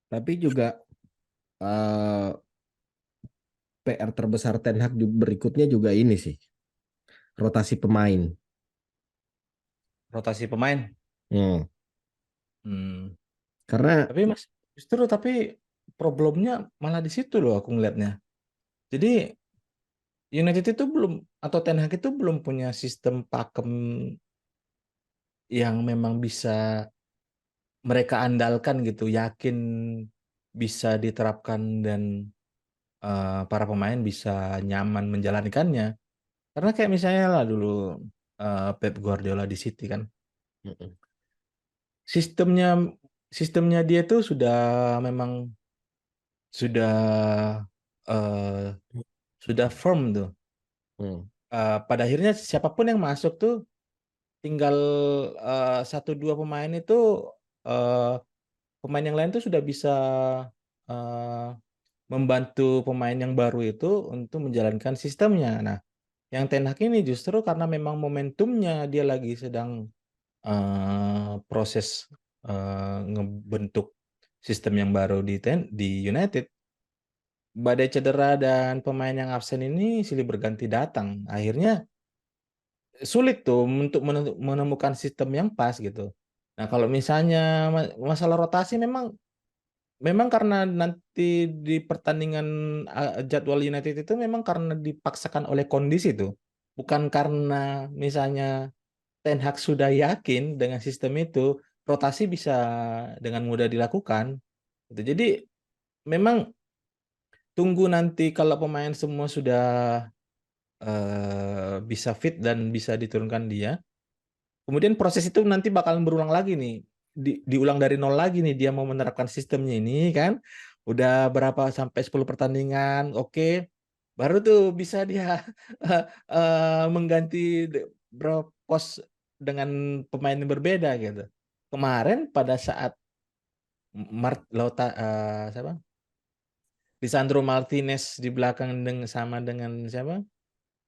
Tapi juga eh, PR terbesar Ten Hag berikutnya juga ini sih, rotasi pemain. Rotasi pemain. Hmm. Hmm. Karena Tapi Mas, justru tapi problemnya malah di situ loh aku ngelihatnya. Jadi United itu belum atau Ten Hag itu belum punya sistem pakem yang memang bisa mereka andalkan gitu, yakin bisa diterapkan dan para pemain bisa nyaman menjalankannya. Karena kayak misalnya lah dulu Pep Guardiola di City kan, mm-mm, sistemnya sistemnya dia tuh sudah memang sudah eh, sudah firm tuh. mm, Pada akhirnya siapapun yang masuk tuh tinggal satu dua pemain itu eh, pemain yang lain tuh sudah bisa eh, membantu pemain yang baru itu untuk menjalankan sistemnya. Nah, yang Ten Hag ini justru karena memang momentumnya dia lagi sedang proses ngebentuk sistem yang baru di United. Badai cedera dan pemain yang absen ini silih berganti datang. Akhirnya sulit tuh untuk menemukan sistem yang pas gitu. Nah, kalau misalnya masalah rotasi memang memang karena nanti di pertandingan jadwal United itu memang karena dipaksakan oleh kondisi tuh. Bukan karena misalnya Ten Hag sudah yakin dengan sistem itu, rotasi bisa dengan mudah dilakukan. Gitu. Jadi memang tunggu nanti kalau pemain semua sudah bisa fit dan bisa diturunkan dia. Kemudian proses itu nanti bakalan berulang lagi nih. Diulang dari nol lagi nih dia mau menerapkan sistemnya ini kan. Udah berapa sampai 10 pertandingan, oke. Baru tuh bisa dia mengganti berapa pos dengan pemain yang berbeda gitu. Kemarin pada saat siapa? Lisandro Martinez di belakang sama dengan siapa?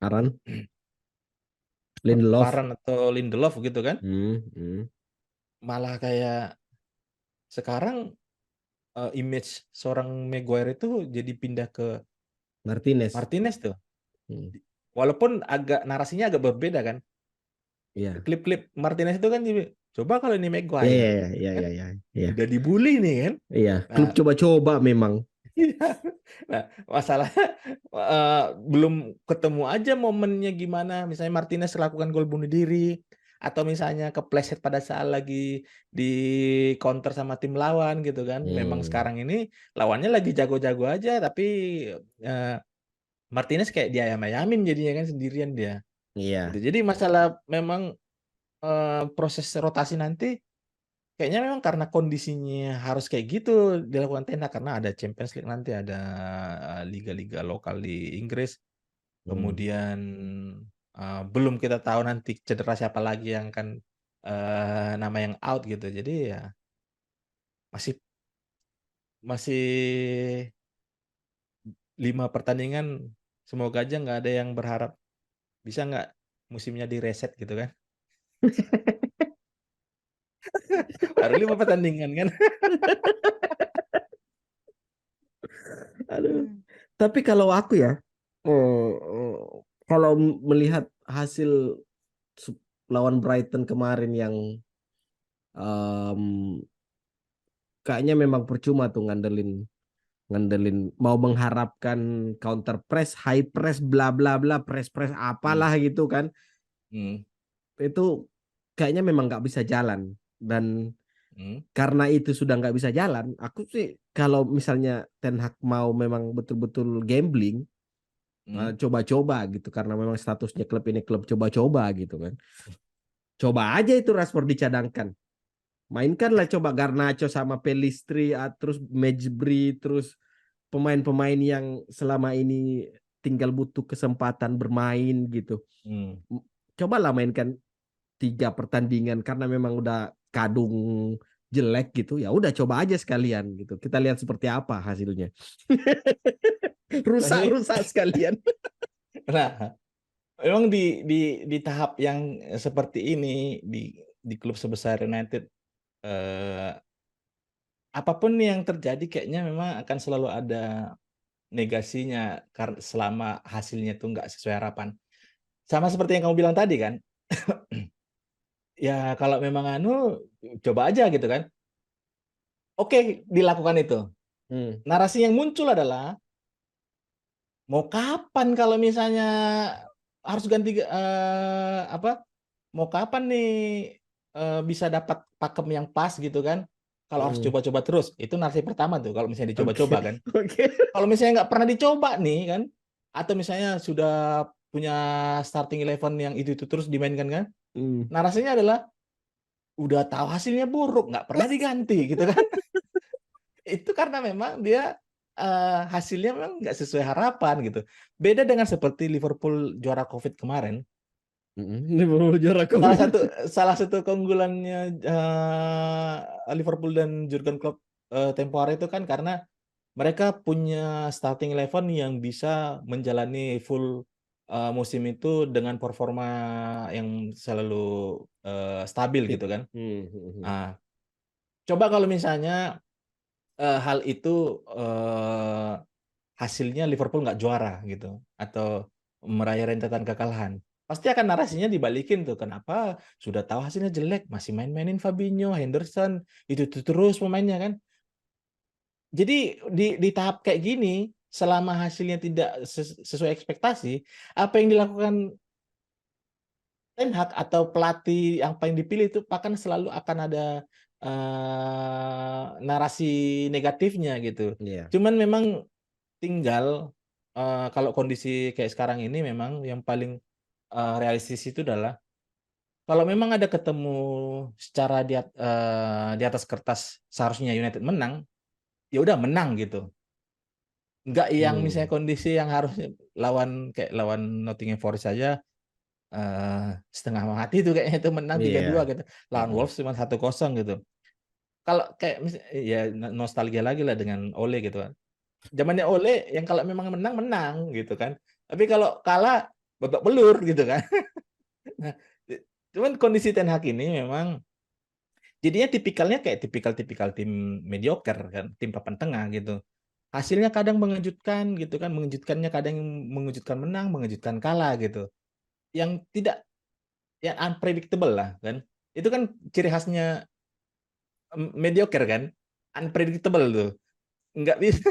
Aran, Lindelof. Varane atau Lindelof gitu kan. Hmm, hmm. Malah kayak sekarang image seorang Maguire itu jadi pindah ke Martinez. Martinez tuh. Hmm. Walaupun agak narasinya agak berbeda kan. Iya. Klip-klip Martinez itu kan coba kalau ini Iya, Maguire, iya, iya, kan iya, iya, iya. udah dibully nih kan. Iya, Nah, klub coba-coba memang. nah masalahnya belum ketemu aja momennya gimana. Misalnya Martinez lakukan gol bunuh diri atau misalnya kepleset pada saat lagi di counter sama tim lawan gitu kan. Memang Hmm, sekarang ini lawannya lagi jago-jago aja tapi eh, Martinez kayak dia ayam-ayamin jadinya kan sendirian dia. Gitu. iya. Jadi masalah memang proses rotasi nanti kayaknya memang karena kondisinya harus kayak gitu dilakukan Ten Hag karena ada Champions League nanti ada liga-liga lokal di Inggris. Hmm. Kemudian belum kita tahu nanti cedera siapa lagi yang akan nama yang out gitu. Jadi ya masih masih 5 pertandingan. Semoga aja nggak ada yang berharap bisa nggak musimnya direset gitu kan. Baru 5 pertandingan kan. Aduh. Tapi kalau aku ya, kalau melihat hasil su- lawan Brighton kemarin yang em, kayaknya memang percuma tuh ngandelin ngandelin mau mengharapkan counter press, high press, bla bla bla, press press Hmm, apalah gitu kan. hmm, Itu kayaknya memang nggak bisa jalan. Dan hmm, karena itu sudah nggak bisa jalan, aku sih kalau misalnya Ten Hag mau memang betul-betul gambling, hmm. coba-coba gitu karena memang statusnya klub ini klub coba-coba gitu kan. Coba aja itu Rashford dicadangkan. Mainkanlah coba Garnacho sama Pelistri, terus Mejbri, terus pemain-pemain yang selama ini tinggal butuh kesempatan bermain gitu. Hmm. Cobalah mainkan 3 pertandingan karena memang udah kadung jelek gitu. Ya udah coba aja sekalian gitu. Kita lihat seperti apa hasilnya. Tapi Rusak-rusak sekalian. nah, memang di di tahap yang seperti ini di klub sebesar United eh, apapun yang terjadi kayaknya memang akan selalu ada negasinya selama hasilnya tuh nggak sesuai harapan. Sama seperti yang kamu bilang tadi kan, ya kalau memang coba aja gitu kan. Oke, dilakukan itu. Hmm. Narasi yang muncul adalah, mau kapan kalau misalnya harus ganti, mau kapan nih, bisa dapat pakem yang pas gitu kan, kalau harus Hmm. coba-coba terus. Itu narasi pertama tuh kalau misalnya Oke. dicoba-coba kan. Oke. Kalau misalnya nggak pernah dicoba nih kan, atau misalnya sudah punya starting eleven yang itu terus dimainkan kan, Hmm. narasinya adalah udah tahu hasilnya buruk, nggak pernah diganti gitu kan. Itu karena memang dia, hasilnya memang nggak sesuai harapan gitu. Beda dengan seperti Liverpool juara Covid kemarin, Liverpool juara salah Covid. satu salah satu keunggulannya, Liverpool dan Jurgen Klopp, tempo hari itu kan karena mereka punya starting eleven yang bisa menjalani full, musim itu dengan performa yang selalu, stabil Fit. gitu kan. Hmm. Hmm. Hmm. Nah, coba kalau misalnya, hal itu, hasilnya Liverpool nggak juara gitu, atau meraih rentetan kekalahan. Pasti akan narasinya dibalikin tuh, kenapa sudah tahu hasilnya jelek, masih main-mainin Fabinho, Henderson, itu terus pemainnya kan. Jadi di tahap kayak gini, selama hasilnya tidak sesuai ekspektasi, apa yang dilakukan Ten Hag atau pelatih yang paling dipilih itu akan selalu akan ada, narasi negatifnya gitu. Iya. Cuman memang tinggal, kalau kondisi kayak sekarang ini memang yang paling, realistis itu adalah kalau memang ada ketemu secara di atas kertas seharusnya United menang, ya udah menang gitu. Enggak yang misalnya Hmm. kondisi yang harusnya kayak lawan Nottingham Forest saja, setengah mati tuh kayaknya itu menang 3-2 Iya. gitu. Lawan Hmm. Wolves cuma 1-0 gitu. Kalau kayak ya nostalgia lagi lah dengan Ole gitu kan. Zamannya Ole yang kalau memang menang, menang gitu kan. Tapi kalau kalah babak belur gitu kan. Nah, cuman kondisi Ten Hag ini memang jadinya tipikalnya kayak tipikal-tipikal tim mediocre kan, tim papan tengah gitu. Hasilnya kadang mengejutkan gitu kan, mengejutkannya kadang mengejutkan menang, mengejutkan kalah gitu. Yang tidak yang unpredictable lah kan. Itu kan ciri khasnya, mediocre kan, unpredictable tuh. Nggak bisa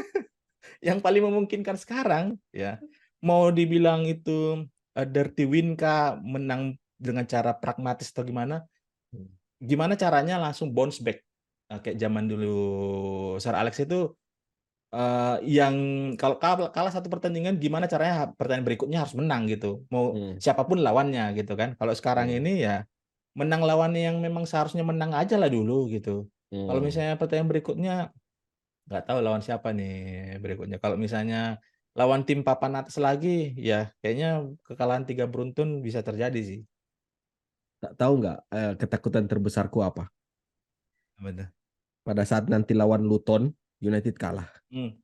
yang paling memungkinkan sekarang ya, mau dibilang itu, dirty win kah, menang dengan cara pragmatis atau gimana, gimana caranya langsung bounce back. Kayak zaman dulu Sir Alex itu, yang kalau kalah satu pertandingan gimana caranya pertandingan berikutnya harus menang gitu, mau Hmm. siapapun lawannya gitu kan. Kalau sekarang Hmm. ini ya menang lawan yang memang seharusnya menang aja lah dulu gitu. Kalau Hmm. misalnya pertandingan berikutnya nggak tahu lawan siapa nih berikutnya. Kalau misalnya lawan tim papan atas lagi, ya kayaknya kekalahan 3 beruntun bisa terjadi sih. Tak tahu nggak ketakutan terbesarku apa? Apa tuh? Pada saat nanti lawan Luton, United kalah. Mmm.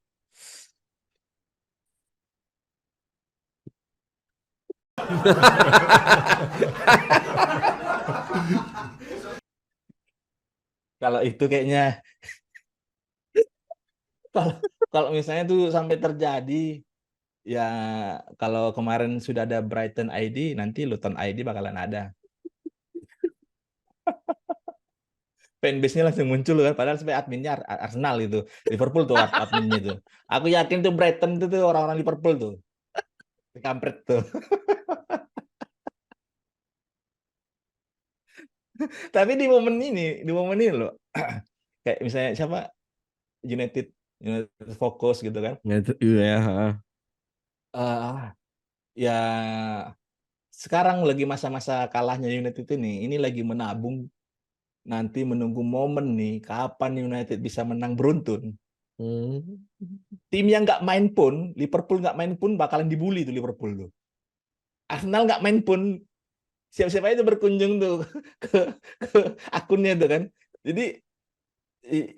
Kalau itu kayaknya kalau kalau misalnya tuh sampai terjadi, ya kalau kemarin sudah ada Brighton ID, nanti Luton ID bakalan ada. Fanbase-nya langsung muncul kan, padahal sebenarnya adminnya Arsenal itu, Liverpool tuh adminnya tuh. Aku yakin tuh Brighton itu tuh orang-orang Liverpool tuh, kampret tuh. Tapi di momen ini loh, kayak misalnya siapa, United United Focus gitu kan, United, iya. eee, ya sekarang lagi masa-masa kalahnya United ini lagi menabung, nanti menunggu momen nih, kapan United bisa menang beruntun. Hmm. Tim yang nggak main pun, Liverpool nggak main pun bakalan dibully tuh Liverpool tuh. Arsenal nggak main pun, siap-siap aja tuh berkunjung tuh ke ke akunnya tuh kan. Jadi,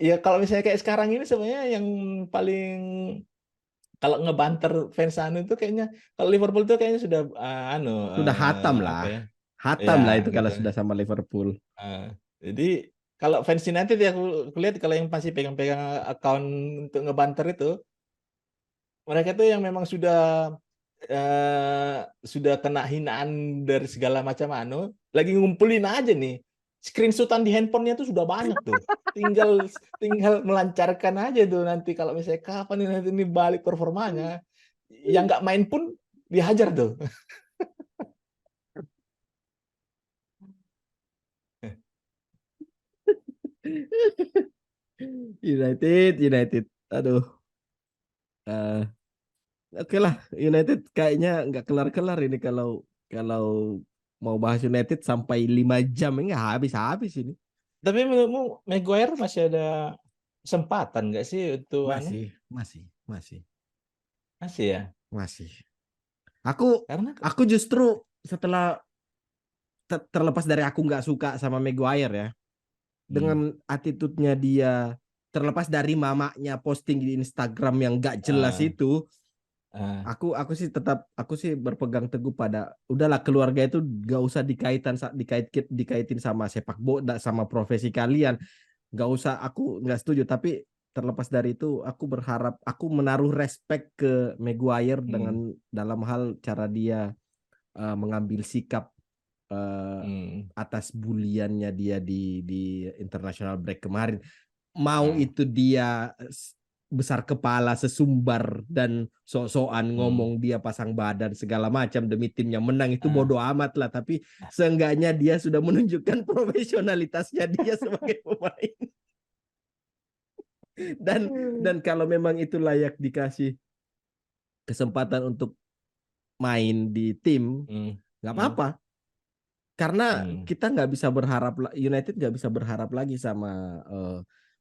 ya kalau misalnya kayak sekarang ini sebenarnya yang paling kalau ngebanter fans itu kayaknya kalau Liverpool tuh kayaknya sudah, Sudah hatam apa lah. ya, Hatam ya lah itu kalau gitu, sudah sama Liverpool. heeh. Jadi Kalau fans United ya aku lihat kalau yang masih pegang-pegang account untuk ngebanter itu, mereka tuh yang memang sudah kena hinaan dari segala macam lagi ngumpulin aja nih. Screenshotan di handphonenya tuh sudah banyak tuh. Tinggal tinggal melancarkan aja tuh nanti kalau misalnya kapan nih nanti ini balik performanya. Yang nggak main pun dihajar tuh. United. Aduh. eh, Oke lah, United kayaknya nggak kelar-kelar ini kalau kalau mau bahas United sampai 5 jam ini nggak habis-habis ini. Tapi menurutmu Maguire masih ada kesempatan nggak sih untuk Masih, masih, masih, Masih ya? masih. Aku Karena aku justru setelah terlepas dari aku nggak suka sama Maguire ya, hmm, dengan attitude-nya dia, terlepas dari mamanya posting di Instagram yang nggak jelas ah, itu, ah, aku sih berpegang teguh pada udahlah keluarga itu gak usah dikaitin sama sepak bola sama profesi kalian, nggak usah, aku nggak setuju. Tapi terlepas dari itu aku berharap, aku menaruh respect ke Maguire dengan hmm, dalam hal cara dia mengambil sikap eh, hmm, atas buliannya dia di international break kemarin, mau ah, itu dia besar kepala sesumbar dan sok-sokan hmm, ngomong dia pasang badan segala macam demi timnya menang, itu ah, bodoh amat lah. Tapi seenggaknya dia sudah menunjukkan profesionalitasnya dia sebagai pemain. Dan kalau memang itu layak dikasih kesempatan untuk main di tim, hmm, nggak hmm, apa-apa. Karena hmm, kita nggak bisa berharap, United nggak bisa berharap lagi sama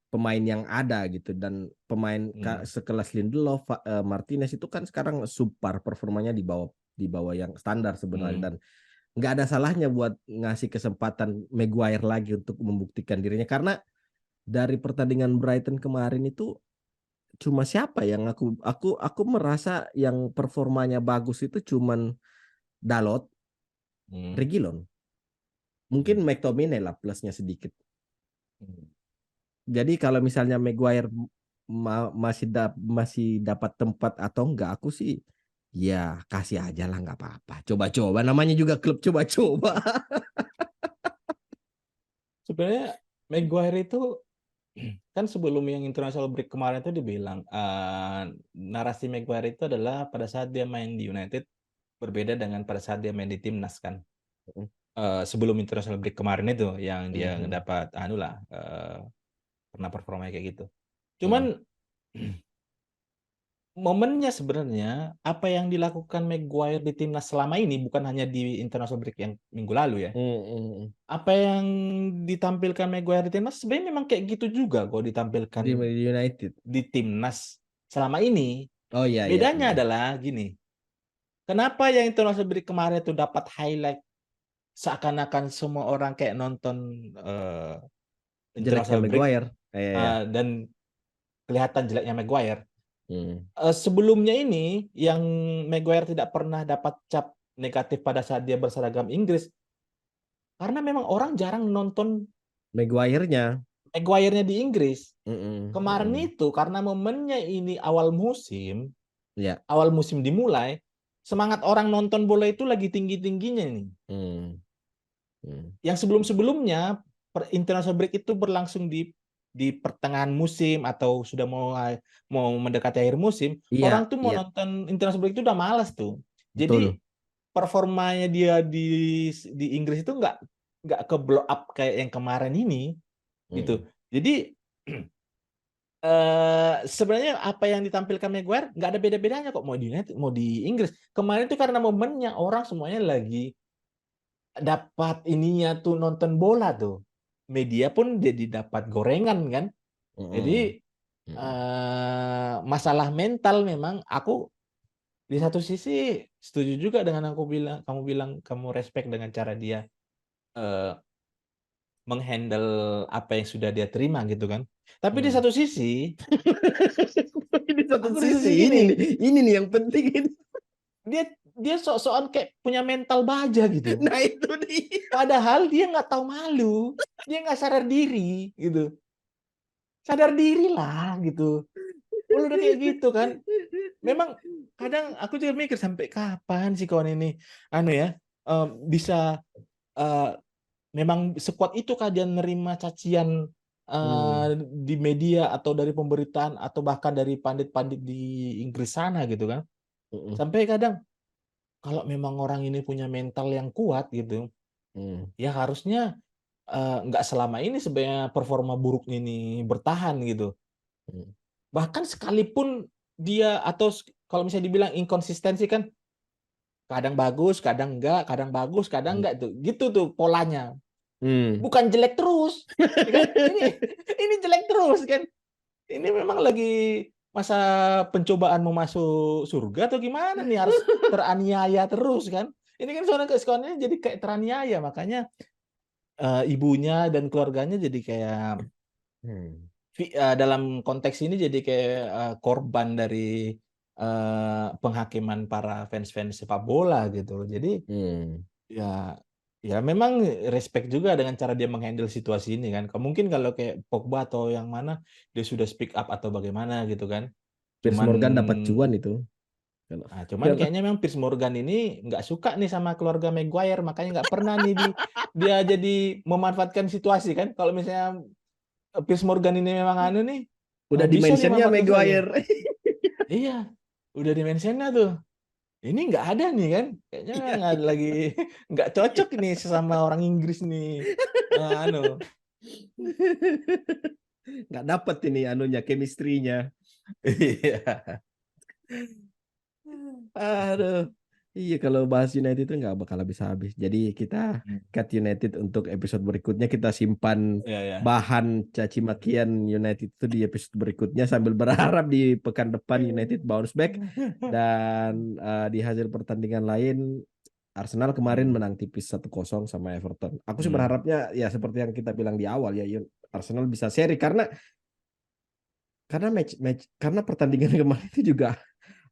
pemain yang ada gitu. Dan pemain hmm, sekelas Lindelof, Martinez itu kan sekarang subpar, performanya di bawah yang standar sebenarnya. hmm, Dan nggak ada salahnya buat ngasih kesempatan Maguire lagi untuk membuktikan dirinya, karena dari pertandingan Brighton kemarin itu cuma siapa yang aku merasa yang performanya bagus itu cuman Dalot, hmm, Reguilon, mungkin hmm, McTominay lah plusnya sedikit. hmm. Jadi kalau misalnya Maguire masih dapat tempat atau enggak, aku sih ya kasih aja lah, nggak apa-apa. Coba-coba, namanya juga klub coba-coba. Sebenarnya Maguire itu kan sebelum yang international break kemarin itu dibilang narasi Maguire itu adalah pada saat dia main di United berbeda dengan pada saat dia main di timnas kan. Sebelum international break kemarin itu yang dia Mhm, dapat lah pernah performanya kayak gitu. mhm, Cuman momennya sebenarnya apa yang dilakukan Maguire di timnas selama ini bukan hanya di international break yang minggu lalu ya. mhm. Apa yang ditampilkan Maguire di timnas sebenarnya memang kayak gitu juga kok ditampilkan Di United. di timnas selama ini. Oh iya iya Bedanya iya. adalah gini, kenapa yang international break kemarin itu dapat highlight seakan-akan semua orang kayak nonton Jeleknya international break Maguire. Iya. dan kelihatan jeleknya Maguire. Hmm. Sebelumnya ini yang Maguire tidak pernah dapat cap negatif pada saat dia berseragam Inggris karena memang orang jarang nonton Maguire-nya. Maguire-nya di Inggris. Mhm, Kemarin mhm. itu karena momennya ini Ya. awal musim dimulai, semangat orang nonton bola itu lagi tinggi-tingginya nih. Hmm, hmm. Yang sebelum-sebelumnya international break itu berlangsung di pertengahan musim atau sudah mau mendekati akhir musim, Iya orang tuh mau iya, nonton international break itu udah malas tuh. betul. Jadi performanya dia di Inggris itu nggak ke blow up kayak yang kemarin ini gitu. Mhm. Jadi sebenarnya apa yang ditampilkan Maguire nggak ada beda-bedanya kok mau di United mau di Inggris. Kemarin itu karena momennya orang semuanya lagi dapat ininya tuh nonton bola tuh. Media pun jadi dapat gorengan kan. Mhm, Jadi mhm. masalah mental memang aku di satu sisi setuju juga dengan kamu bilang kamu respect dengan cara dia eh, menghandle apa yang sudah dia terima gitu kan. Tapi di Hmm. satu sisi Di satu aku di sisi sisi gini, ini nih yang penting ini. dia dia sok-sokan kayak punya mental baja gitu. Nah itu dia. Padahal dia nggak tahu malu, dia nggak sadar diri gitu. Sadar dirilah gitu. Kalau udah kayak gitu kan, memang kadang aku juga mikir sampai kapan sih kawan ini ya bisa memang sekuat itu kah dia nerima cacian Hmm, di media atau dari pemberitaan atau bahkan dari pandit-pandit di Inggris sana gitu kan. mm, Sampai kadang kalau memang orang ini punya mental yang kuat gitu, mm, ya harusnya nggak selama ini sebenarnya performa buruk ini bertahan gitu. mm, Bahkan sekalipun dia atau kalau misalnya dibilang inkonsistensi kan, kadang bagus, kadang enggak, kadang bagus, kadang mm, enggak tuh. Gitu tuh polanya. mm. Bukan jelek terus, ya kan? Ini jelek terus kan. Ini memang lagi masa pencobaan mau masuk surga atau gimana nih, harus teraniaya terus kan. Ini kan sekolahnya jadi kayak teraniaya, makanya ibunya dan keluarganya jadi kayak Hmm, dalam konteks ini jadi kayak korban dari penghakiman para fans-fans sepak bola gitu. Jadi hmm. ya ya memang respect juga dengan cara dia menghandle situasi ini kan. Mungkin kalau kayak Pogba atau yang mana dia sudah speak up atau bagaimana gitu kan. Piers Cuman Morgan dapat cuan itu. Kalau cuman kalau kayaknya memang Piers Morgan ini nggak suka nih sama keluarga Maguire, makanya nggak pernah nih dia jadi memanfaatkan situasi kan. Kalau misalnya Piers Morgan ini memang nih, udah bisa nih dimentionnya manfaatkan situasi. Maguire. Iya, udah di-mention-nya tuh. Ini nggak ada nih kan, kayaknya Iya, nggak iya. lagi nggak Iya. cocok nih sesama orang Inggris nih, anu. Nggak dapet ini anunya, chemistry-nya. Iya. Aduh. Iya kalau bahas United itu nggak bakal habis-habis. Jadi kita Mmm, cut United untuk episode berikutnya. Kita simpan iya iya. bahan caci makian United itu di episode berikutnya sambil berharap di pekan depan United bounce back. Dan di hasil pertandingan lain Arsenal kemarin Mmm, menang tipis 1-0 sama Everton. Aku sih mmm. berharapnya ya seperti yang kita bilang di awal ya Arsenal bisa seri karena pertandingan kemarin itu juga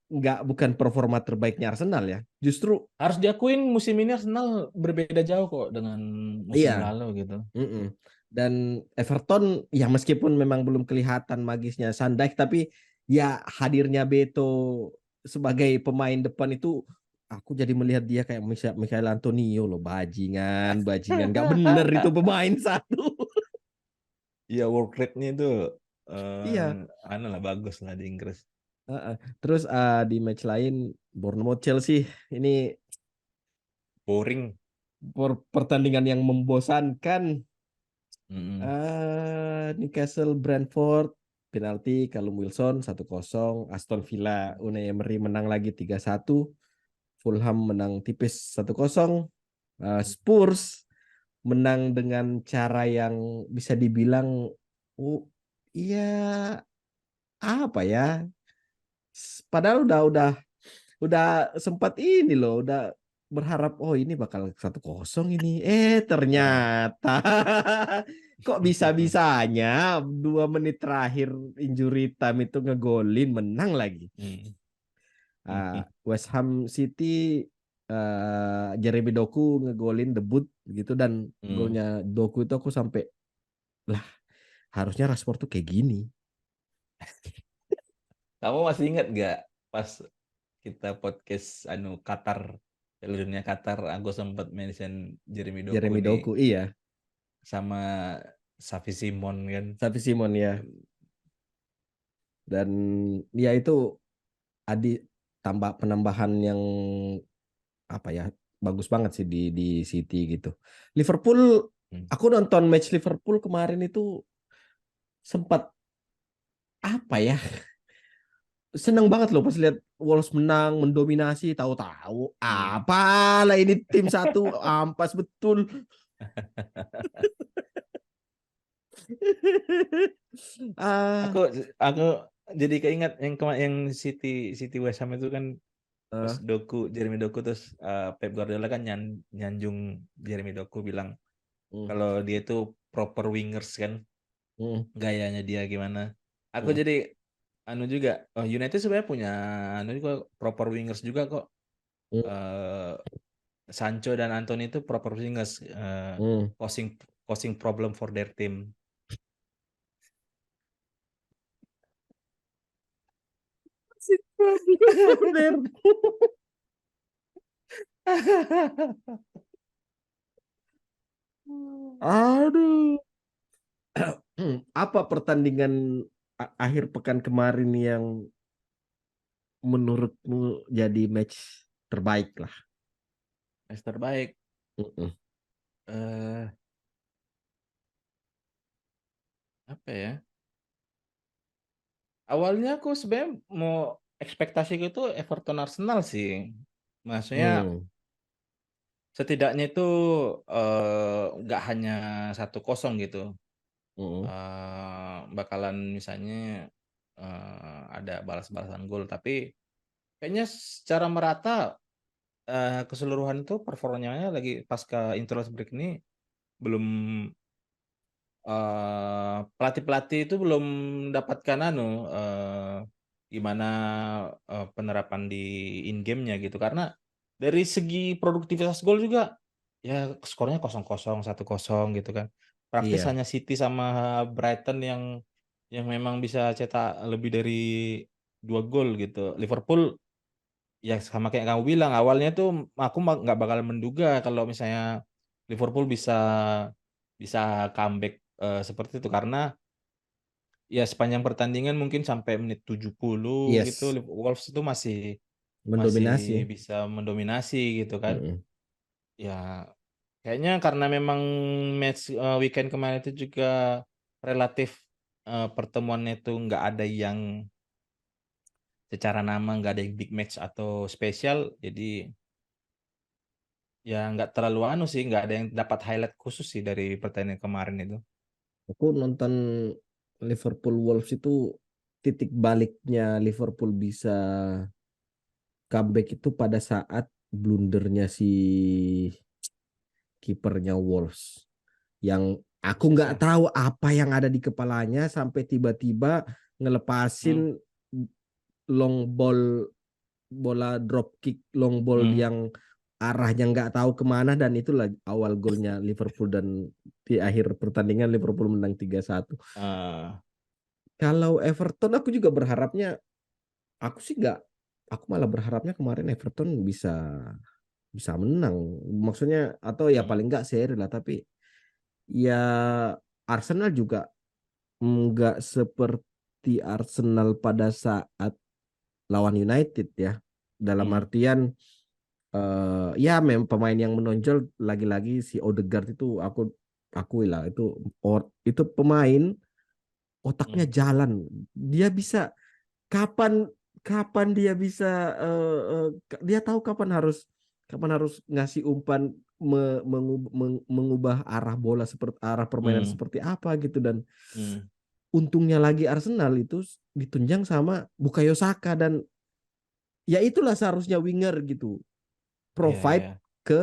nggak bukan performa terbaiknya Arsenal ya. Justru Harus diakuin musim ini Arsenal berbeda jauh kok dengan musim iya. lalu gitu. Mm-mm. Dan Everton ya meskipun memang belum kelihatan magisnya Van Dijk tapi ya hadirnya Beto sebagai pemain depan itu aku jadi melihat dia kayak Michael Antonio loh bajingan bajingan nggak bener itu pemain satu. Iya, work rate-nya itu, Iya. lah bagus lah di Inggris. Heeh. Terus di match lain Bournemouth Chelsea ini Boring. pertandingan yang membosankan. Mhm. Newcastle Brentford penalti Callum Wilson 1-0. Aston Villa Unai Emery menang lagi 3-1. Fulham menang tipis 1-0. Spurs menang dengan cara yang bisa dibilang oh iya apa ya padahal udah sempat ini loh udah berharap oh ini bakal 1-0 ini Heeh. ternyata kok bisa-bisanya 2 menit terakhir injury time itu ngegolin menang lagi. Mhm. West Ham City Jeremy Doku ngegolin debut gitu dan Mhm. golnya Doku itu aku sampai lah harusnya Rashford tuh kayak gini. Kamu masih ingat nggak pas kita podcast Qatar, Piala Dunia Qatar, aku sempat mention Jeremy Doku Jeremy nih Doku iya sama Xavi Simon kan. tapi Simon ya dan ya itu adi tambah penambahan yang apa ya bagus banget sih di City gitu. Liverpool Hmm. aku nonton match Liverpool kemarin itu sempat apa ya seneng banget loh pas lihat Wolves menang mendominasi tahu-tahu Hmm. apalah ini tim satu ampas betul. Aku ah aku jadi keingat yang City City West Ham itu kan pas uh, Jeremy Doku terus Pep Guardiola kan nyanjung Jeremy Doku bilang mm, kalau dia itu proper wingers kan, mm, gayanya dia gimana. Aku mm, jadi juga, oh United sebenarnya punya juga proper wingers juga kok. Hmm. eh, Sancho dan Anthony itu proper wingers, Hmm. causing causing problem for their team. Aduh. Apa pertandingan akhir pekan kemarin yang menurutmu jadi match terbaik lah? Match terbaik. Mm-mm. eh Apa ya? Awalnya aku sebenarnya mau ekspektasiku itu Everton Arsenal sih. Maksudnya Hmm. setidaknya itu nggak hanya 1-0 gitu. Mm-mm. Bakalan misalnya ada balas-balasan gol, tapi kayaknya secara merata keseluruhan itu performanya lagi pasca interlude break ini belum, pelatih-pelatih itu belum mendapatkan gimana penerapan di in game-nya gitu. Karena dari segi produktivitas gol juga ya skornya 0-0, 1-0 gitu kan. Praktis Iya, hanya City sama Brighton yang memang bisa cetak lebih dari 2 gol gitu. Liverpool ya sama kayak kamu bilang awalnya tuh aku nggak bakal menduga kalau misalnya Liverpool bisa bisa comeback seperti itu, karena ya sepanjang pertandingan mungkin sampai menit 70 gitu yes, Wolves itu masih masih mendominasi. bisa mendominasi gitu kan. Mm-mm. Ya kayaknya karena memang match weekend kemarin itu juga relatif pertemuannya itu nggak ada yang secara nama, nggak ada yang big match atau spesial, jadi ya nggak terlalu sih, nggak ada yang dapat highlight khusus sih dari pertandingan kemarin itu. Aku nonton Liverpool Wolves itu titik baliknya Liverpool bisa comeback itu pada saat blundernya si kipernya Wolves yang aku Proses nggak ya. tahu apa yang ada di kepalanya sampai tiba-tiba Hmm, ngelepasin long ball, bola drop kick long ball hmm, yang arahnya nggak tahu kemana, dan itulah awal golnya Liverpool, dan di akhir pertandingan Liverpool menang 3-1. eh, Kalau Everton aku juga berharapnya, aku sih nggak, aku malah berharapnya kemarin Everton bisa bisa menang, maksudnya atau ya hmm, paling nggak seri lah, tapi ya Arsenal juga nggak seperti Arsenal pada saat lawan United ya, dalam hmm, artian ya memang pemain yang menonjol lagi-lagi si Odegaard itu, aku akui lah itu, itu pemain otaknya hmm. jalan, dia bisa kapan kapan dia bisa dia tahu kapan harus ngasih umpan, mengubah arah bola, seperti arah permainan Hmm, seperti apa gitu. Dan hmm. untungnya lagi Arsenal itu ditunjang sama Bukayo Saka, dan ya itulah seharusnya winger gitu, Iya, provide iya. ke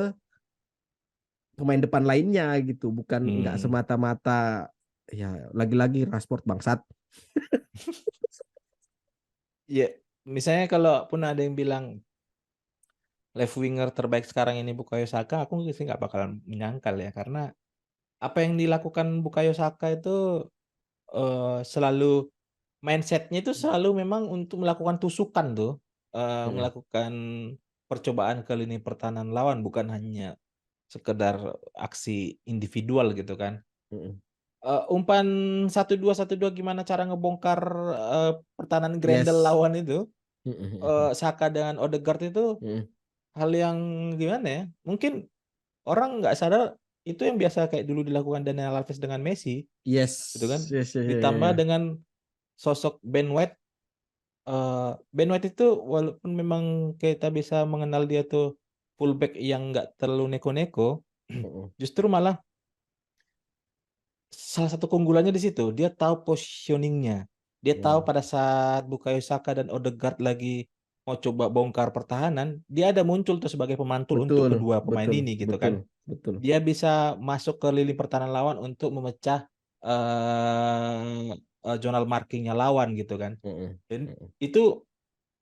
pemain depan lainnya gitu, bukan nggak Hmm. semata-mata ya lagi-lagi Rashford bangsat. Ya, misalnya kalau pun ada yang bilang left winger terbaik sekarang ini Bukayo Saka, aku sih nggak bakalan menyangkal ya, karena apa yang dilakukan Bukayo Saka itu selalu mindsetnya itu selalu memang untuk melakukan tusukan tuh, Mm-mm. melakukan percobaan ke lini pertahanan lawan, bukan hanya sekedar aksi individual gitu kan. Mm-mm. Umpan 1-2 gimana cara ngebongkar pertahanan Grendel Yes. lawan itu, Mm-mm. Saka dengan Odegaard itu Mm-mm. hal yang gimana ya? Mungkin orang nggak sadar itu yang biasa kayak dulu dilakukan Daniel Alves dengan Messi, gitu Yes, kan? yes, yes, yes, Ditambah yes. dengan sosok Ben White. Ben White itu walaupun memang kita bisa mengenal dia tuh fullback yang nggak terlalu neko-neko, Mm-mm. justru malah salah satu keunggulannya di situ. Dia tahu positioningnya. Dia tahu Mm. pada saat Bukayo Saka dan Odegaard lagi mau coba bongkar pertahanan, dia ada muncul tuh sebagai pemantul untuk Betul, kedua pemain betul, ini gitu kan. betul, betul. Dia bisa masuk ke lini pertahanan lawan untuk memecah zonal markingnya lawan gitu kan. Mm-mm. Dan Mm-mm. itu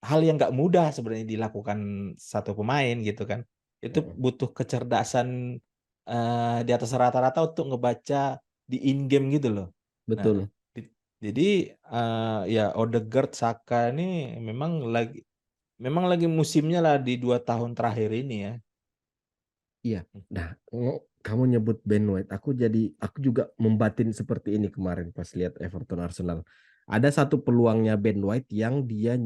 hal yang nggak mudah sebenarnya dilakukan satu pemain gitu kan. Itu Mm, butuh kecerdasan di atas rata-rata untuk ngebaca di in game gitu loh. Nah, betul. jadi ya Odegaard, Saka ini memang lagi musimnya lah di 2 tahun terakhir ini ya. Iya. Nah, kamu nyebut Ben White, aku juga membatin seperti ini kemarin pas lihat Everton Arsenal. Ada satu peluangnya Ben White yang dia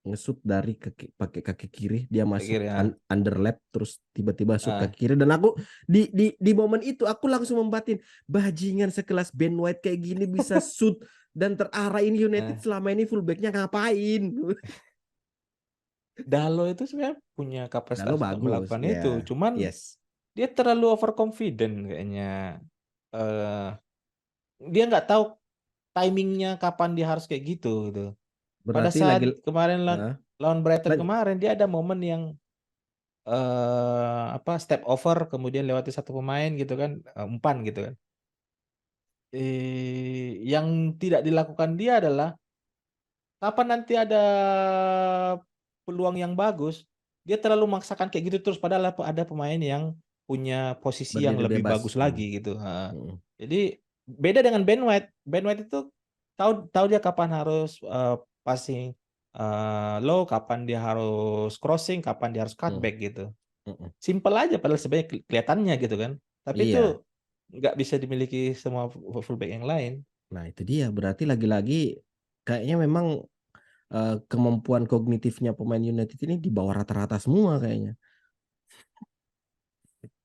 ngesut dari pakai kaki kiri, dia masuk Akhirnya ya. underlap terus tiba-tiba shoot Ah, kaki kiri, dan aku di momen itu aku langsung membatin, bajingan sekelas Ben White kayak gini bisa shoot dan terarah, ini United eh, selama ini fullbacknya ngapain? Dalo itu sebenarnya punya Lalu kapasitas untuk bagus, melakukan ya, itu, cuman yes. dia terlalu overconfident kayaknya. Eh, dia nggak tahu timingnya kapan dia harus kayak gitu gitu. Pada Berarti saat lagi kemarin Hah? lawan Brighton Lan- kemarin dia ada momen yang step over kemudian lewati satu pemain gitu kan, umpan gitu kan. Yang tidak dilakukan dia adalah kapan nanti ada peluang yang bagus, dia terlalu memaksakan kayak gitu terus padahal ada pemain yang punya posisi yang berdiri lebih bebas. bagus lagi gitu, heeh. Mm. Jadi beda dengan Ben White. Ben White itu tahu tahu dia kapan harus passing low, kapan dia harus crossing, kapan dia harus Mm. cutback gitu. Mm. Simpel aja padahal sebenarnya kelihatannya gitu kan. Tapi Iya. itu nggak bisa dimiliki semua fullback yang lain. Nah, itu dia. Berarti lagi-lagi kayaknya memang kemampuan kognitifnya pemain United ini di bawah rata-rata semua kayaknya.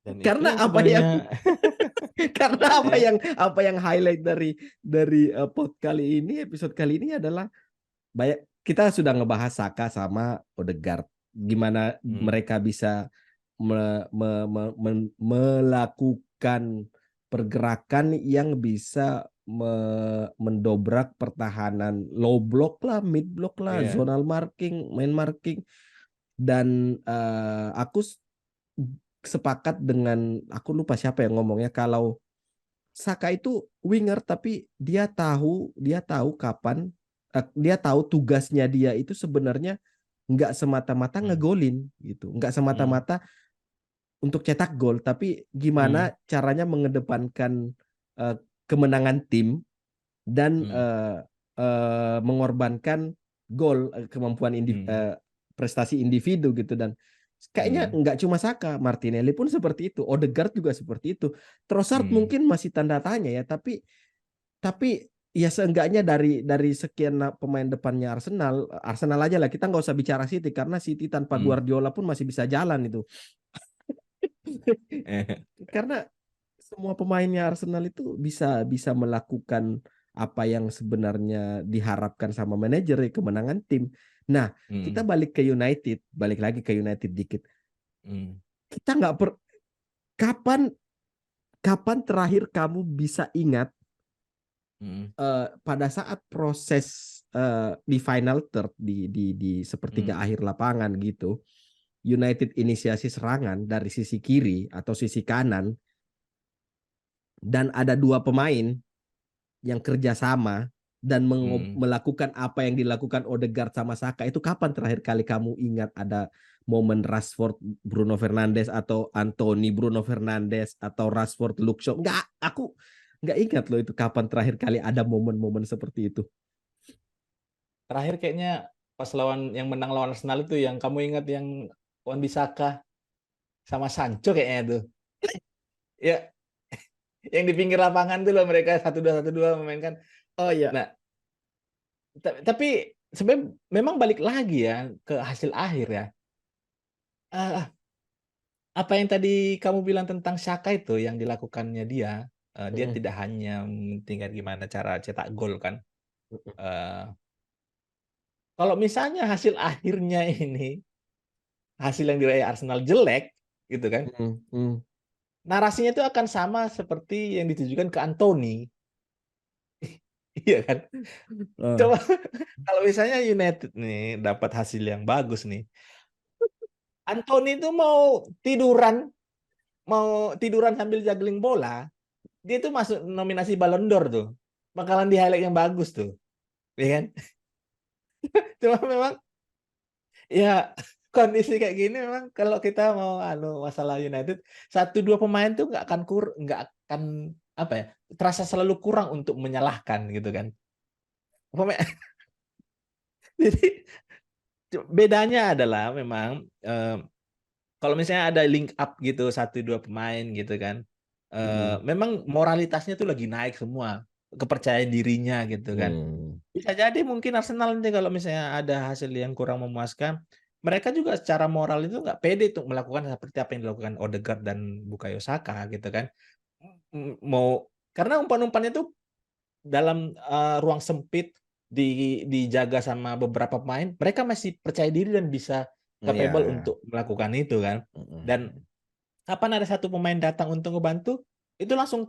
Dan itu Karena yang apa yang sebenarnya karena ya. apa yang highlight dari kali ini, episode kali ini adalah banyak, kita sudah ngebahas Saka sama Odegaard. Gimana Hmm, mereka bisa melakukan pergerakan yang bisa mendobrak pertahanan low block lah, mid block lah, iya. zonal marking, main marking, dan aku sepakat dengan, aku lupa siapa yang ngomongnya, kalau Saka itu winger tapi dia tahu kapan, dia tahu tugasnya dia itu sebenarnya nggak semata-mata Hmm, ngegolin gitu, nggak hmm, semata-mata untuk cetak gol, tapi hmm, gimana caranya mengedepankan uh, kemenangan tim dan hmm, mengorbankan gol, kemampuan hmm, prestasi individu gitu. Dan kayaknya hmm, nggak cuma Saka, Martinelli pun seperti itu, Odegaard juga seperti itu, Trossard hmm, mungkin masih tanda tanya ya, tapi ya seenggaknya dari sekian pemain depannya Arsenal, Arsenal aja lah, kita nggak usah bicara City karena City tanpa hmm. Guardiola pun masih bisa jalan itu. Eh, Karena semua pemainnya Arsenal itu bisa bisa melakukan apa yang sebenarnya diharapkan sama manajer ya, kemenangan tim. Nah, kita hmm, balik lagi ke United dikit. hmm, Kita nggak per kapan kapan terakhir kamu bisa ingat hmm, pada saat proses di final third, di sepertiga hmm, akhir lapangan gitu, United inisiasi serangan dari sisi kiri atau sisi kanan, dan ada dua pemain yang kerjasama dan hmm. melakukan apa yang dilakukan Odegaard sama Saka. Itu kapan terakhir kali kamu ingat ada momen Rashford Bruno Fernandes atau Anthony Bruno Fernandes atau Rashford Luke Shaw? Nggak, aku nggak ingat loh itu kapan terakhir kali ada momen-momen seperti itu. Terakhir kayaknya pas yang menang lawan Arsenal itu yang kamu ingat yang Wan Bisaka sama Sancho kayaknya tuh. Ya, yang di pinggir lapangan tuh loh mereka 1-2 memainkan. Oh iya. Nah, tapi sebenarnya memang balik lagi ya ke hasil akhir ya. Ah, apa yang tadi kamu bilang tentang Saka itu yang dilakukannya dia, dia Mm-mm. tidak hanya mementingkan gimana cara cetak gol kan. Eh, Kalau misalnya hasil akhirnya ini hasil yang diraih Arsenal jelek gitu kan, Mm-mm. narasinya itu akan sama seperti yang ditujukan ke Anthony. Iya kan? Eh, Coba kalau misalnya United nih dapat hasil yang bagus nih, Anthony itu mau tiduran sambil juggling bola, dia tuh masuk nominasi Ballon d'Or tuh. Bakalan di highlight yang bagus tuh, ya kan? Cuma memang Ya, kondisi kayak gini memang kalau kita mau masalah United, 1, 2 pemain tuh nggak akan apa ya, terasa selalu kurang untuk menyalahkan gitu kan. Pemain jadi bedanya adalah memang, kalau misalnya ada link up gitu 1, 2 pemain gitu kan, Mhm. memang moralitasnya tuh lagi naik semua, kepercayaan dirinya gitu kan. Mmm. Bisa jadi mungkin Arsenal nanti kalau misalnya ada hasil yang kurang memuaskan, mereka juga secara moral itu nggak pede untuk melakukan seperti apa yang dilakukan Odegaard dan Bukayo Saka gitu kan. Mau karena umpan-umpannya tuh dalam, ruang sempit dijaga sama beberapa pemain, mereka masih percaya diri dan bisa capable Iya. untuk melakukan itu kan. Dan Mhm. kapan ada satu pemain datang untuk ngebantu, itu langsung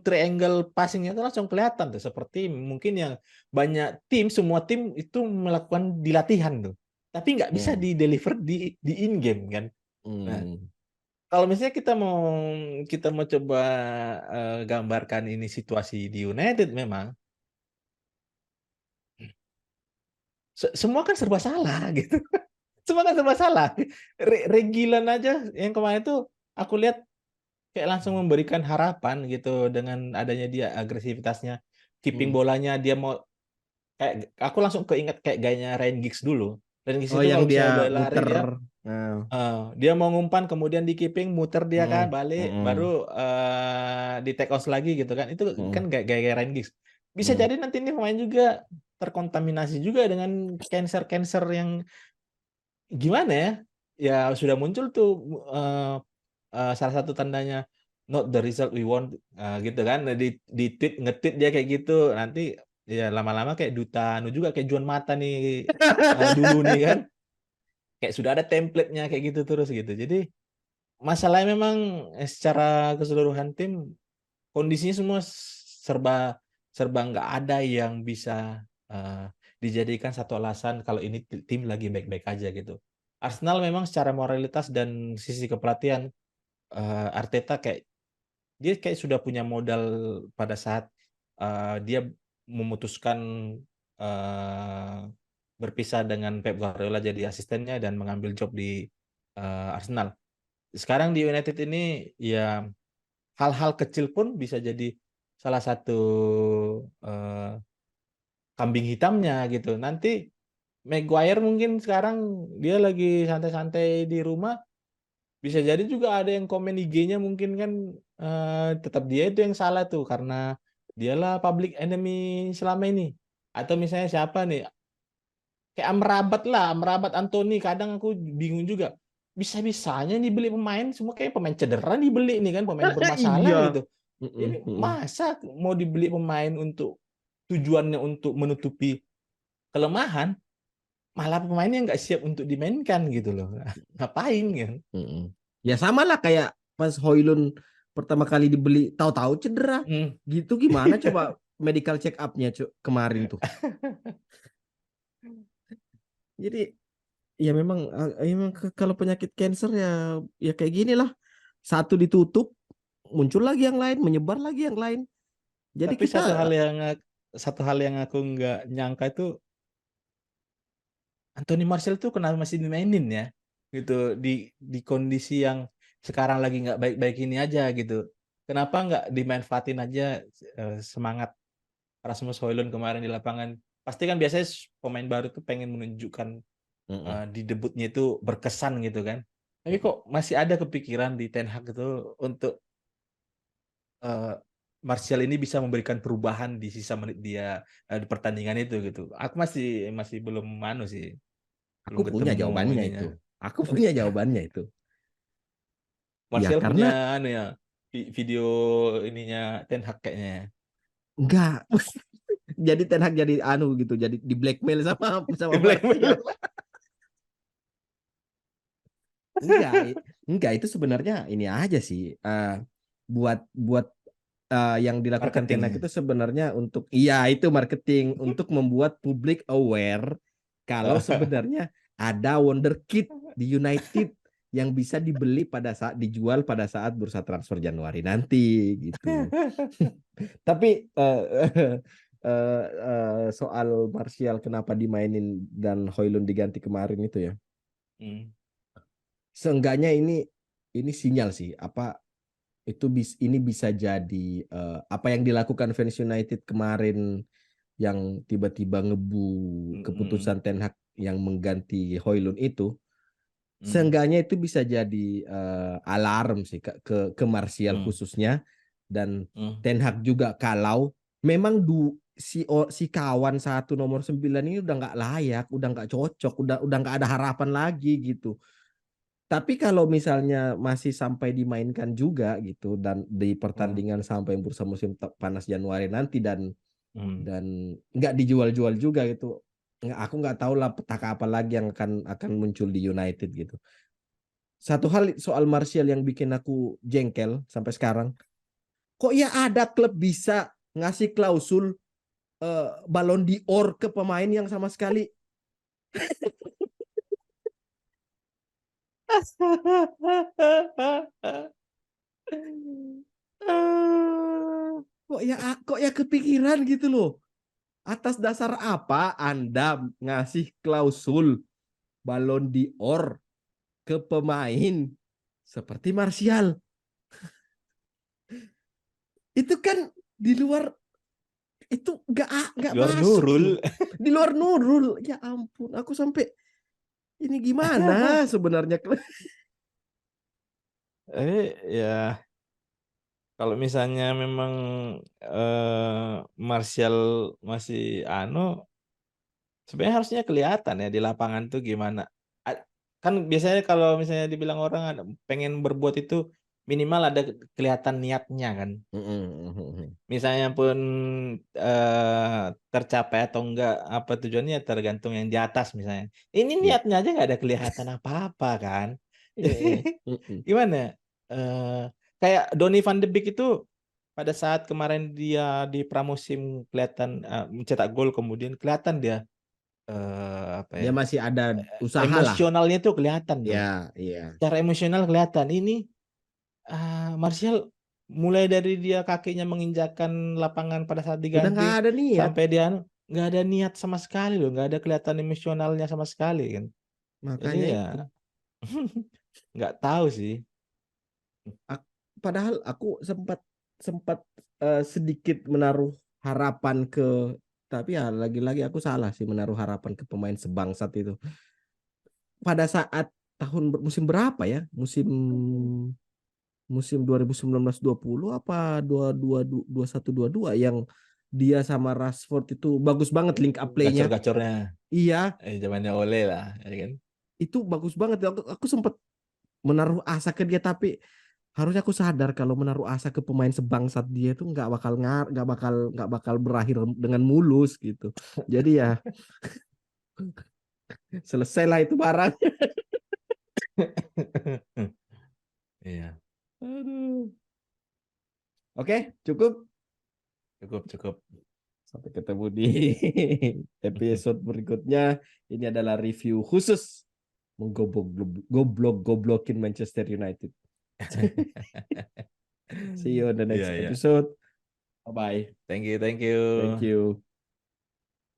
triangle passing-nya itu langsung kelihatan tuh, seperti mungkin yang banyak tim, semua tim itu melakukan di latihan tuh, tapi nggak bisa Mmm. di-deliver di in game kan. Nah, Mmm. kalau misalnya kita mau coba, gambarkan ini situasi di United memang, semua kan serba salah gitu, semua kan serba salah. Reguilon aja yang kemarin tuh aku lihat kayak langsung memberikan harapan gitu dengan adanya dia agresivitasnya, keeping Mhm. bolanya dia mau kayak aku langsung keinget kayak gayanya Ryan Giggs dulu. Ryan Giggs Oh, itu yang kalau dia misalnya udah lari muter, dia dia mau ngumpan kemudian di keeping, muter dia mhm, kan, balik, mhm, baru, di-take off lagi gitu kan. Itu mhm, kan gaya Ryan Giggs. Bisa mhm. jadi nanti nih pemain juga terkontaminasi juga dengan cancer-cancer yang gimana ya, ya sudah muncul tuh, eee salah satu tandanya, "Not the result we want," gitu kan. Nah, di-tweet, nge-tweet dia kayak gitu. Nanti ya lama-lama kayak duta juga, kayak Juan Mata nih, dulu nih kan. Kayak sudah ada template-nya kayak gitu terus gitu. Jadi masalahnya memang, secara keseluruhan tim kondisinya semua serba serba nggak ada yang bisa, dijadikan satu alasan kalau ini tim lagi baik-baik aja gitu. Arsenal memang secara moralitas dan sisi kepelatihan, Arteta kayak dia kayak sudah punya modal pada saat, dia memutuskan, eee, berpisah dengan Pep Guardiola jadi asistennya dan mengambil job di, Arsenal. Sekarang di United ini ya hal-hal kecil pun bisa jadi salah satu, eee, kambing hitamnya gitu. Nanti Maguire mungkin sekarang dia lagi santai-santai di rumah, bisa jadi juga ada yang komen IG-nya mungkin kan, tetap dia itu yang salah tuh karena dialah public enemy selama ini. Atau misalnya siapa nih, kayak Amrabat lah, Amrabat Anthony kadang aku bingung juga. Bisa-bisanya nih beli pemain semua kayak pemain cedera dibeli nih kan, pemain bermasalah Iya, gitu. mhm, Ini mhm. masa mau dibeli pemain untuk tujuannya untuk menutupi kelemahan, malah pemainnya nggak siap untuk dimainkan gitu loh. Ngapain kan? Mhm. Ya sama lah kayak pas Højlund pertama kali dibeli, tahu-tahu cedera. Mhm. Gitu gimana coba medical check up-nya kemarin tuh. Jadi ya memang memang kalau penyakit cancer ya ya kayak gini lah. Satu ditutup, muncul lagi yang lain, menyebar lagi yang lain. Jadi Tapi satu hal kita yang satu hal yang aku nggak nyangka itu Anthony Martial tuh kenapa masih dimainin ya, gitu, di kondisi yang sekarang lagi nggak baik-baik ini aja gitu. Kenapa nggak dimanfaatin aja, semangat Rasmus Højlund kemarin di lapangan. Pasti kan biasanya pemain baru tuh pengen menunjukkan, mhm, di debutnya itu berkesan gitu kan. Tapi mhm. kok masih ada kepikiran di Ten Hag itu untuk, eee, Martial ini bisa memberikan perubahan di sisa menit dia, di pertandingan itu gitu. Aku masih masih belum sih, Aku belum punya ketemu jawabannya ininya. itu. Aku punya jawabannya itu. Ya Martial punya karena ya, video ininya Ten Hag kayaknya ya. enggak. Jadi Ten Hag jadi anu gitu, jadi di blackmail sama sama Di Martial. blackmail. Enggak, enggak itu sebenarnya ini aja sih buat buat yang dilakukan Ten Hag Marketing. itu sebenarnya untuk iya itu marketing untuk membuat publik aware kalau sebenarnya ada wonderkid di United yang bisa dibeli pada saat dijual pada saat bursa transfer Januari nanti gitu. Tapi soal Martial kenapa dimainin dan Højlund diganti kemarin itu ya. Hmm. Seenggaknya ini sinyal sih apa ini bisa jadi apa yang dilakukan fans United kemarin yang tiba-tiba ngebu Hmm. keputusan Ten Hag yang mengganti Højlund itu. Hmm. Seenggaknya itu bisa jadi alarm sih ke Martial Hmm. khususnya dan Hmm. Ten Hag juga kalau memang si kawan satu nomor 9 ini udah nggak layak, udah nggak cocok, udah nggak ada harapan lagi gitu. Tapi kalau misalnya masih sampai dimainkan juga gitu dan di Hmm. pertandingan sampai bursa musim panas Januari nanti Hmm. dan nggak dijual-jual juga gitu. Aku nggak tahu lah petaka apa lagi yang akan muncul di United gitu. Satu hal soal Martial yang bikin aku jengkel sampai sekarang, kok ya ada klub bisa ngasih klausul Ballon d'Or ke pemain yang sama sekali kok ya kepikiran gitu loh. Atas dasar apa Anda ngasih klausul Ballon d'Or ke pemain seperti Martial? Itu kan di luar itu nggak Luar masuk tuh. Nurul. Di luar nurul. Ya ampun, aku sampai ini gimana sebenarnya? Ya kalau misalnya memang Martial masih sebenarnya harusnya kelihatan ya di lapangan tuh gimana. Kan biasanya kalau misalnya dibilang orang pengen berbuat itu minimal ada kelihatan niatnya kan. Misalnya pun tercapai atau enggak apa tujuannya tergantung yang di atas misalnya. Ini Ya. niatnya aja nggak ada kelihatan apa-apa kan. Gimana? Eh Kayak Donny van de Beek itu pada saat kemarin dia di pramusim kelihatan mencetak gol kemudian kelihatan dia apa Dia ya? masih ada usaha lah. Emosionalnya tuh kelihatan tuh. Ya, iya. Secara emosional kelihatan. Ini Martial mulai dari dia kakinya menginjakan lapangan pada saat Udah nggak diganti ada niat. sampai dia nggak ada niat sama sekali loh, nggak ada kelihatan emosionalnya sama sekali kan. Jadi Makanya ya itu. nggak tahu sih. Padahal aku sempat sempat sedikit menaruh harapan tapi ya lagi-lagi aku salah sih menaruh harapan ke pemain sebangsat itu. Pada saat musim berapa ya? Musim 2019-20 apa 21-22 yang dia sama Rashford itu bagus banget link up play-nya. Gacor-gacornya Iya, zamannya Ole lah, ya kan. itu bagus banget. Aku sempat menaruh asa ke dia tapi harusnya aku sadar kalau menaruh asa ke pemain sebangsat dia itu nggak bakal berakhir dengan mulus gitu. Jadi ya selesailah itu barang. Iya, Aduh. Oke, cukup. cukup cukup. Sampai ketemu di episode berikutnya. Ini adalah review khusus goblok-goblokin Manchester United. See you on the Iya next iya. episode. Bye bye. Thank you, thank Thank you. you.